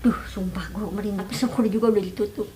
Duh, sumpah gue merinding. Syukur juga udah ditutup.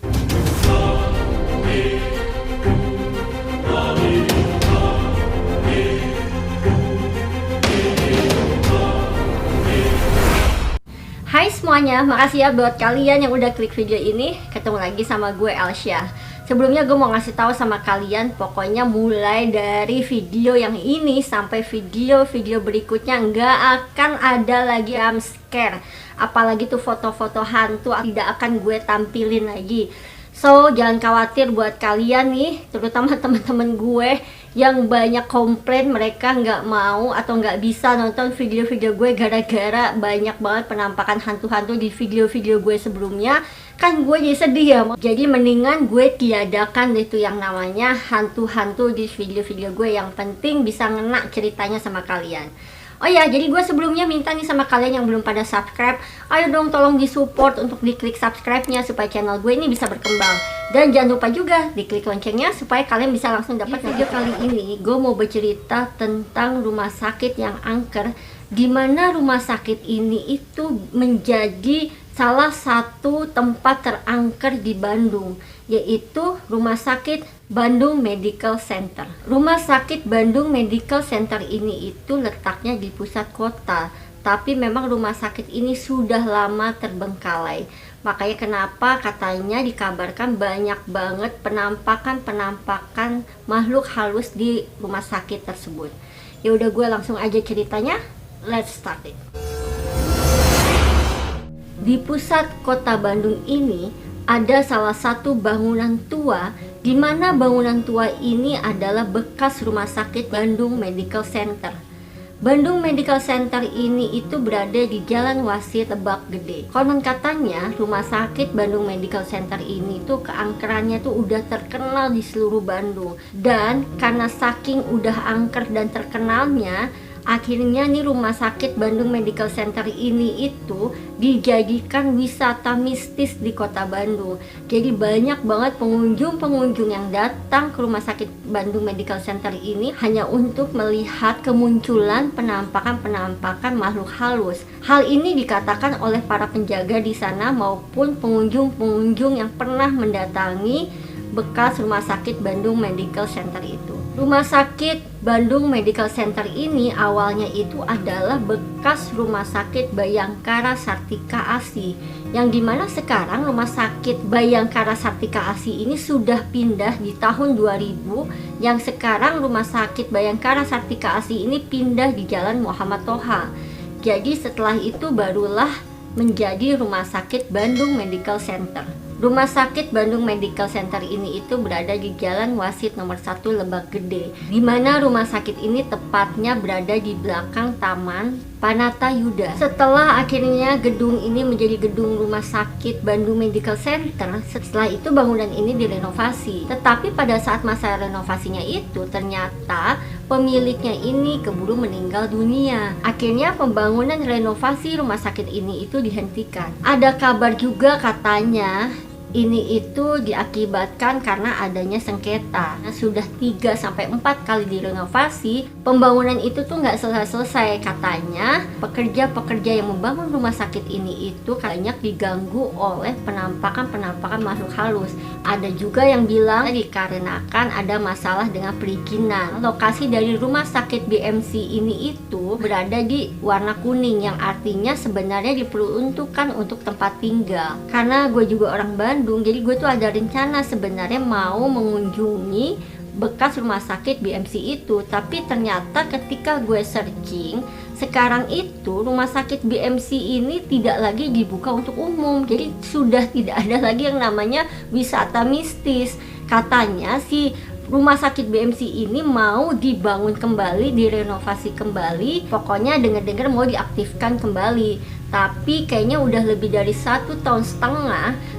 Hai semuanya, makasih ya buat kalian yang udah klik video ini. Ketemu lagi sama gue Elsya. Sebelumnya gue mau ngasih tahu sama kalian, pokoknya mulai dari video yang ini sampai video-video berikutnya nggak akan ada lagi jump scare. Apalagi tuh foto-foto hantu tidak akan gue tampilin lagi. So jangan khawatir buat kalian nih, terutama teman-teman gue yang banyak komplain mereka nggak mau atau nggak bisa nonton video-video gue gara-gara banyak banget penampakan hantu-hantu di video-video gue sebelumnya. Kan gue jadi sedih ya, jadi mendingan gue tiadakan itu yang namanya hantu-hantu di video-video gue. Yang penting bisa ngena ceritanya sama kalian. Oh ya, jadi gue sebelumnya minta nih sama kalian yang belum pada subscribe, ayo dong tolong disupport untuk diklik subscribe-nya supaya channel gue ini bisa berkembang. Dan jangan lupa juga diklik loncengnya supaya kalian bisa langsung dapat video kali ini. Gue mau bercerita tentang rumah sakit yang angker, di mana rumah sakit ini itu menjadi salah satu tempat terangker di Bandung, yaitu Rumah Sakit Bandung Medical Center. Rumah Sakit Bandung Medical Center ini itu letaknya di pusat kota, tapi memang rumah sakit ini sudah lama terbengkalai. Makanya kenapa katanya dikabarkan banyak banget penampakan makhluk halus di rumah sakit tersebut. Ya udah, gue langsung aja ceritanya. Let's start it. Di pusat kota Bandung ini ada salah satu bangunan tua, di mana bangunan tua ini adalah bekas rumah sakit Bandung Medical Center. Bandung Medical Center ini itu berada di Jalan Wasit Lebak Gede. Konon katanya rumah sakit Bandung Medical Center ini tuh keangkerannya tuh udah terkenal di seluruh Bandung. Dan karena saking udah angker dan terkenalnya, akhirnya nih rumah sakit Bandung Medical Center ini itu dijadikan wisata mistis di kota Bandung. Jadi banyak banget pengunjung yang datang ke rumah sakit Bandung Medical Center ini hanya untuk melihat kemunculan penampakan makhluk halus. Hal ini dikatakan oleh para penjaga di sana maupun pengunjung yang pernah mendatangi bekas rumah sakit Bandung Medical Center itu. Rumah sakit Bandung Medical Center ini awalnya itu adalah bekas rumah sakit Bayangkara Sartika ASI, yang dimana sekarang rumah sakit Bayangkara Sartika ASI ini sudah pindah di tahun 2000, yang sekarang rumah sakit Bayangkara Sartika ASI ini pindah di Jalan Muhammad Toha. Jadi setelah itu barulah menjadi Rumah Sakit Bandung Medical Center. Rumah sakit Bandung Medical Center ini itu berada di Jalan Wasit nomor 1 Lebak Gede, di mana rumah sakit ini tepatnya berada di belakang Taman Panatayuda. Setelah akhirnya gedung ini menjadi gedung Rumah Sakit Bandung Medical Center, setelah itu bangunan ini direnovasi. Tetapi pada saat masa renovasinya itu ternyata pemiliknya ini keburu meninggal dunia. Akhirnya pembangunan renovasi rumah sakit ini itu dihentikan. Ada kabar juga katanya ini itu diakibatkan karena adanya sengketa. Sudah 3-4 kali direnovasi, pembangunan itu tuh nggak selesai. Katanya pekerja-pekerja yang membangun rumah sakit ini itu banyak diganggu oleh penampakan makhluk halus. Ada juga yang bilang dikarenakan ada masalah dengan perizinan. Lokasi dari rumah sakit BMC ini itu berada di warna kuning, yang artinya sebenarnya diperuntukkan untuk tempat tinggal. Karena gue juga orang Bandung, jadi gue tuh ada rencana sebenarnya mau mengunjungi bekas rumah sakit BMC itu. Tapi ternyata ketika gue searching, sekarang itu rumah sakit BMC ini tidak lagi dibuka untuk umum. Jadi sudah tidak ada lagi yang namanya wisata mistis. Katanya si rumah sakit BMC ini mau dibangun kembali, direnovasi kembali. Pokoknya dengar-dengar mau diaktifkan kembali. Tapi kayaknya udah lebih dari 1,5 tahun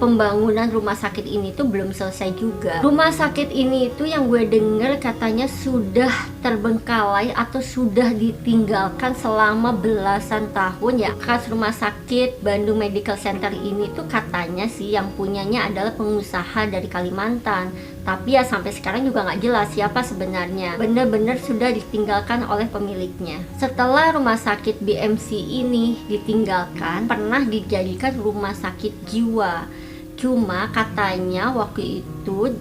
pembangunan rumah sakit ini tuh belum selesai juga. Rumah sakit ini itu yang gue denger katanya sudah terbengkalai atau sudah ditinggalkan selama belasan tahun ya. Bekas rumah sakit Bandung Medical Center ini tuh katanya sih yang punyanya adalah pengusaha dari Kalimantan. Tapi ya sampai sekarang juga nggak jelas siapa sebenarnya. Benar-benar sudah ditinggalkan oleh pemiliknya. Setelah rumah sakit BMC ini ditinggalkan, pernah dijadikan rumah sakit jiwa. Cuma katanya waktu itu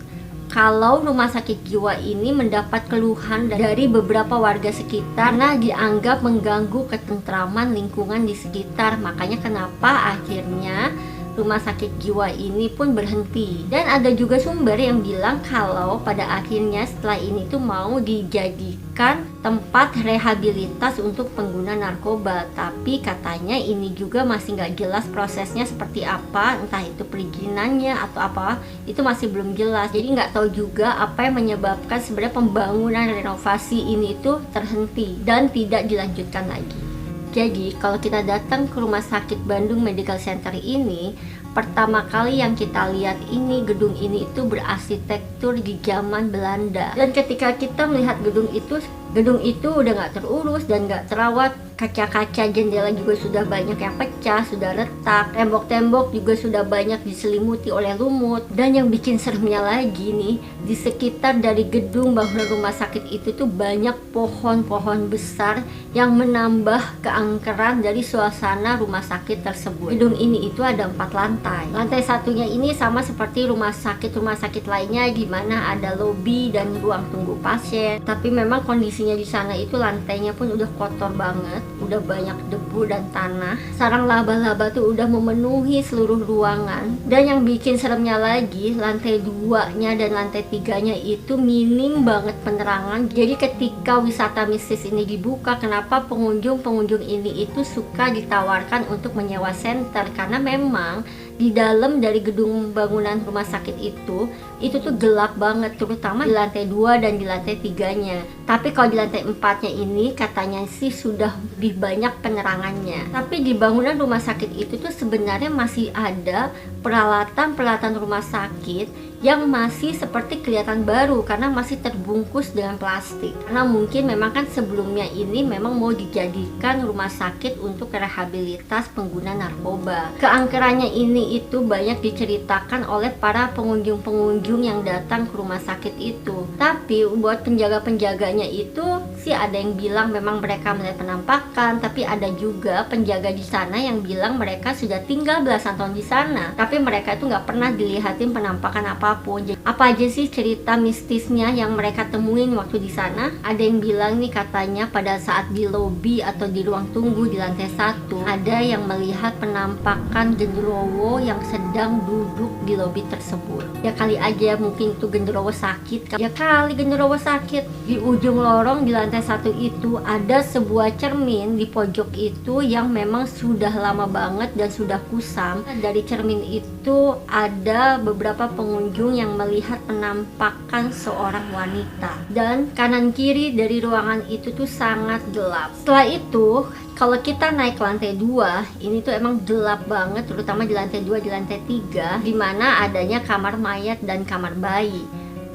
kalau rumah sakit jiwa ini mendapat keluhan dari beberapa warga sekitar karena dianggap mengganggu ketentraman lingkungan di sekitar. Makanya kenapa akhirnya rumah sakit jiwa ini pun berhenti. Dan ada juga sumber yang bilang kalau pada akhirnya setelah ini tuh mau dijadikan tempat rehabilitas untuk pengguna narkoba. Tapi katanya ini juga masih nggak jelas prosesnya seperti apa, entah itu perizinannya atau apa, itu masih belum jelas. Jadi nggak tahu juga apa yang menyebabkan sebenarnya pembangunan renovasi ini itu terhenti dan tidak dilanjutkan lagi. Jadi kalau kita datang ke Rumah Sakit Bandung Medical Center ini, pertama kali yang kita lihat ini, gedung ini itu berarsitektur di zaman Belanda. Dan ketika kita melihat gedung itu udah nggak terurus dan nggak terawat. Kaca-kaca jendela juga sudah banyak yang pecah, sudah retak. Tembok-tembok juga sudah banyak diselimuti oleh lumut. Dan yang bikin seremnya lagi nih, di sekitar dari gedung bangunan rumah sakit itu tuh banyak pohon-pohon besar yang menambah keangkeran dari suasana rumah sakit tersebut. Gedung ini itu ada 4 lantai. Lantai satunya ini sama seperti rumah sakit lainnya, di mana ada lobi dan ruang tunggu pasien. Tapi memang kondisinya di sana itu lantainya pun udah kotor banget. Udah banyak debu dan tanah. Sarang laba-laba tuh udah memenuhi seluruh ruangan. Dan yang bikin seremnya lagi, lantai 2-nya dan lantai 3-nya itu minim banget penerangan. Jadi ketika wisata mistis ini dibuka, kenapa pengunjung ini itu suka ditawarkan untuk menyewa senter? Karena memang di dalam dari gedung bangunan rumah sakit itu tuh gelap banget, terutama di lantai 2 dan di lantai 3-nya. Tapi kalau di lantai 4-nya ini katanya sih sudah lebih banyak penerangannya. Tapi di bangunan rumah sakit itu tuh sebenarnya masih ada peralatan rumah sakit yang masih seperti kelihatan baru karena masih terbungkus dengan plastik. Karena mungkin memang kan sebelumnya ini memang mau dijadikan rumah sakit untuk rehabilitas pengguna narkoba. Keangkerannya ini itu banyak diceritakan oleh para pengunjung yang datang ke rumah sakit itu. Tapi buat penjaga-penjaganya itu sih ada yang bilang memang mereka melihat penampakan, tapi ada juga penjaga di sana yang bilang mereka sudah tinggal belasan tahun di sana, tapi mereka itu nggak pernah dilihatin penampakan apapun. Jadi, apa aja sih cerita mistisnya yang mereka temuin waktu di sana? Ada yang bilang nih katanya pada saat di lobi atau di ruang tunggu di lantai 1 ada yang melihat penampakan genderuwo yang sedang duduk di lobi tersebut. Ya kali aja mungkin itu genderuwo sakit. Ya kali genderuwo sakit. Di ujung lorong di lantai 1 itu ada sebuah cermin di pojok itu yang memang sudah lama banget dan sudah kusam. Dari cermin itu ada beberapa pengunjung yang melihat penampakan seorang wanita. Dan kanan kiri dari ruangan itu tuh sangat gelap. Setelah itu kalau kita naik ke lantai 2, ini tuh emang gelap banget, terutama di lantai 2, di lantai 3, di mana adanya kamar mayat dan kamar bayi.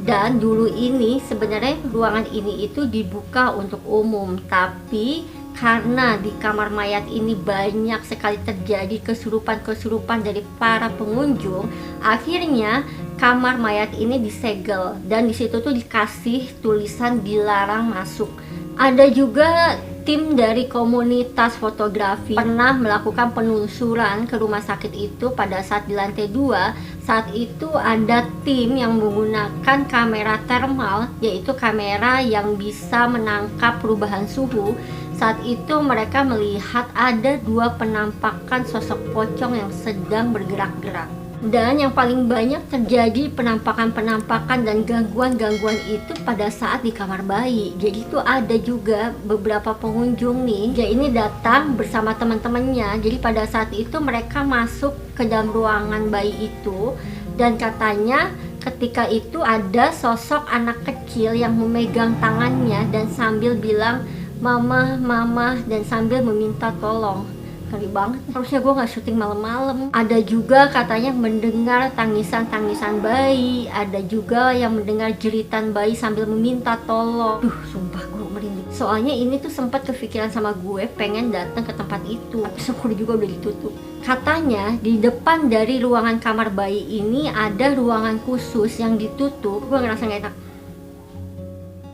Dan dulu ini sebenarnya ruangan ini itu dibuka untuk umum, tapi karena di kamar mayat ini banyak sekali terjadi kesurupan-kesurupan dari para pengunjung, akhirnya kamar mayat ini disegel dan disitu tuh dikasih tulisan dilarang masuk. Ada juga tim dari komunitas fotografi pernah melakukan penelusuran ke rumah sakit itu pada saat di lantai 2. Saat itu ada tim yang menggunakan kamera thermal, yaitu kamera yang bisa menangkap perubahan suhu. Saat itu mereka melihat ada 2 penampakan sosok pocong yang sedang bergerak-gerak. Dan yang paling banyak terjadi penampakan-penampakan dan gangguan-gangguan itu pada saat di kamar bayi. Jadi itu ada juga beberapa pengunjung nih, dia ini datang bersama teman-temannya. Jadi pada saat itu mereka masuk ke dalam ruangan bayi itu, dan katanya ketika itu ada sosok anak kecil yang memegang tangannya dan sambil bilang mama, mama, dan sambil meminta tolong. Ngeri banget, harusnya gue gak syuting malam-malam. Ada juga katanya mendengar tangisan-tangisan bayi, ada juga yang mendengar jeritan bayi sambil meminta tolong. Duh, sumpah gue merinding. Soalnya ini tuh sempat kepikiran sama gue pengen datang ke tempat itu, tapi syukur juga udah ditutup. Katanya di depan dari ruangan kamar bayi ini ada ruangan khusus yang ditutup. Gue ngerasa gak enak.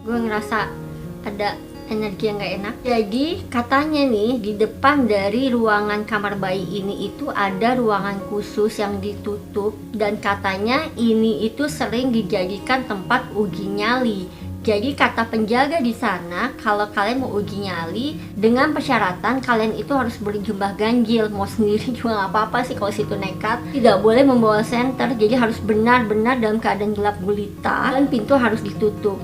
Gue ngerasa ada energi yang gak enak. Jadi katanya nih di depan dari ruangan kamar bayi ini itu ada ruangan khusus yang ditutup, dan katanya ini itu sering dijadikan tempat uji nyali. Jadi kata penjaga di sana, kalau kalian mau uji nyali dengan persyaratan kalian itu harus beli jumlah ganjil. Mau sendiri juga nggak apa-apa sih kalau situ nekat. Tidak boleh membawa senter, jadi harus benar-benar dalam keadaan gelap gulita dan pintu harus ditutup.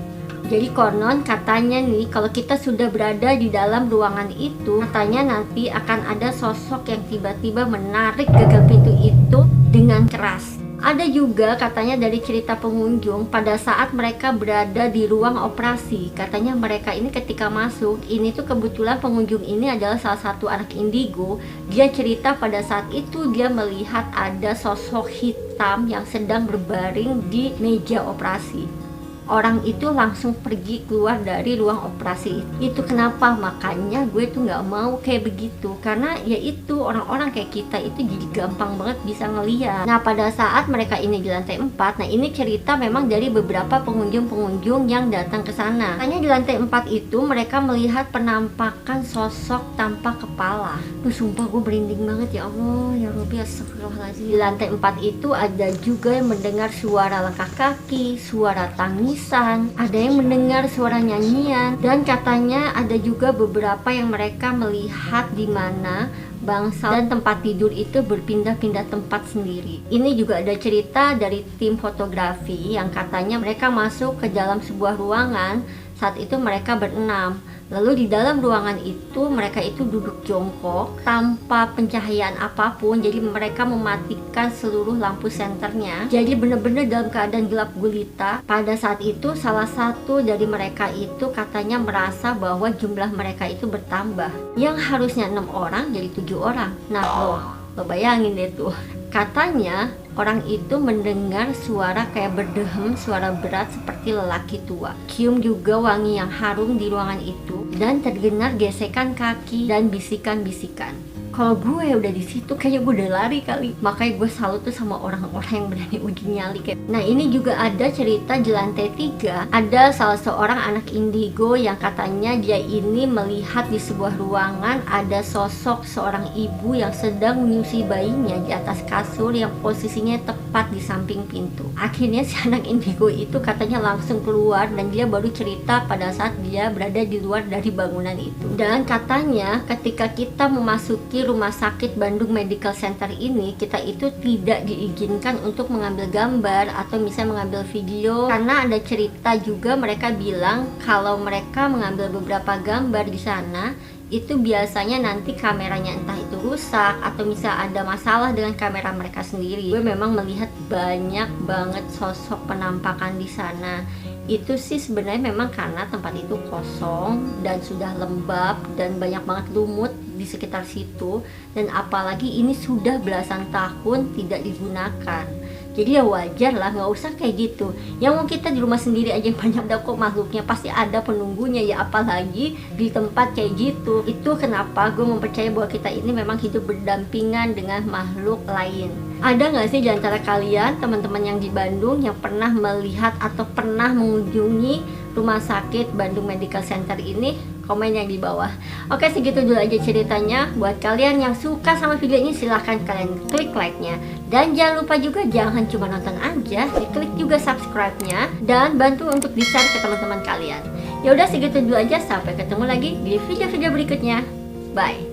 Jadi konon katanya nih, kalau kita sudah berada di dalam ruangan itu, katanya nanti akan ada sosok yang tiba-tiba menarik gagang pintu itu dengan keras. Ada juga katanya dari cerita pengunjung pada saat mereka berada di ruang operasi. Katanya mereka ini ketika masuk, ini tuh kebetulan pengunjung ini adalah salah satu anak indigo. Dia cerita pada saat itu dia melihat ada sosok hitam yang sedang berbaring di meja operasi. Orang itu langsung pergi keluar dari ruang operasi. Itu kenapa makanya gue tuh nggak mau kayak begitu, karena ya itu orang-orang kayak kita itu jadi gampang banget bisa ngeliat. Nah pada saat mereka ini di lantai 4, nah ini cerita memang dari beberapa pengunjung-pengunjung yang datang ke sana. Hanya di lantai 4 itu mereka melihat penampakan sosok tanpa kepala. Tuh sumpah gue merinding banget, ya Allah, ya Rabbi, astagfirullahaladzim. Di lantai 4 itu ada juga yang mendengar suara langkah kaki, suara tangis, ada yang mendengar suara nyanyian, dan katanya ada juga beberapa yang mereka melihat di mana bangsal dan tempat tidur itu berpindah-pindah tempat sendiri. Ini juga ada cerita dari tim fotografi yang katanya mereka masuk ke dalam sebuah ruangan. Saat itu mereka berenam. Lalu di dalam ruangan itu mereka itu duduk jongkok tanpa pencahayaan apapun. Jadi mereka mematikan seluruh lampu senternya. Jadi benar-benar dalam keadaan gelap gulita. Pada saat itu salah satu dari mereka itu katanya merasa bahwa jumlah mereka itu bertambah. Yang harusnya 6 orang jadi 7 orang. Nah lo bayangin deh tuh. Katanya orang itu mendengar suara kayak berdehem, suara berat seperti lelaki tua. Cium juga wangi yang harum di ruangan itu, dan terdengar gesekan kaki dan bisikan-bisikan. Kalau gue udah di situ kayaknya gue udah lari kali. Makanya gue salut tuh sama orang-orang yang berani uji nyali kayak. Nah ini juga ada cerita di lantai 3. Ada salah seorang anak indigo yang katanya dia ini melihat di sebuah ruangan ada sosok seorang ibu yang sedang menyusui bayinya di atas kasur yang posisinya tepat di samping pintu. Akhirnya si anak indigo itu katanya langsung keluar, dan dia baru cerita pada saat dia berada di luar dari bangunan itu. Dan katanya ketika kita memasuki rumah sakit Bandung Medical Center ini, kita itu tidak diizinkan untuk mengambil gambar atau misalnya mengambil video, karena ada cerita juga mereka bilang kalau mereka mengambil beberapa gambar di sana itu biasanya nanti kameranya entah itu rusak atau misalnya ada masalah dengan kamera mereka sendiri. Gue memang melihat banyak banget sosok penampakan di sana. Itu sih sebenarnya memang karena tempat itu kosong dan sudah lembab dan banyak banget lumut di sekitar situ, dan apalagi ini sudah belasan tahun tidak digunakan. Jadi ya wajar lah, nggak usah kayak gitu. Yang mau kita di rumah sendiri aja banyak ada kok makhluknya, pasti ada penunggunya ya, apalagi di tempat kayak gitu. Itu kenapa gue mempercayai bahwa kita ini memang hidup berdampingan dengan makhluk lain. Ada nggak sih di antara kalian teman-teman yang di Bandung yang pernah melihat atau pernah mengunjungi rumah sakit Bandung Medical Center ini? Komen yang di bawah. Oke, segitu dulu aja ceritanya. Buat kalian yang suka sama video ini silahkan kalian klik like-nya, dan jangan lupa juga jangan cuma nonton aja, diklik juga subscribe-nya dan bantu untuk di-share ke teman-teman kalian. Ya udah, segitu dulu aja, sampai ketemu lagi di video-video berikutnya. Bye.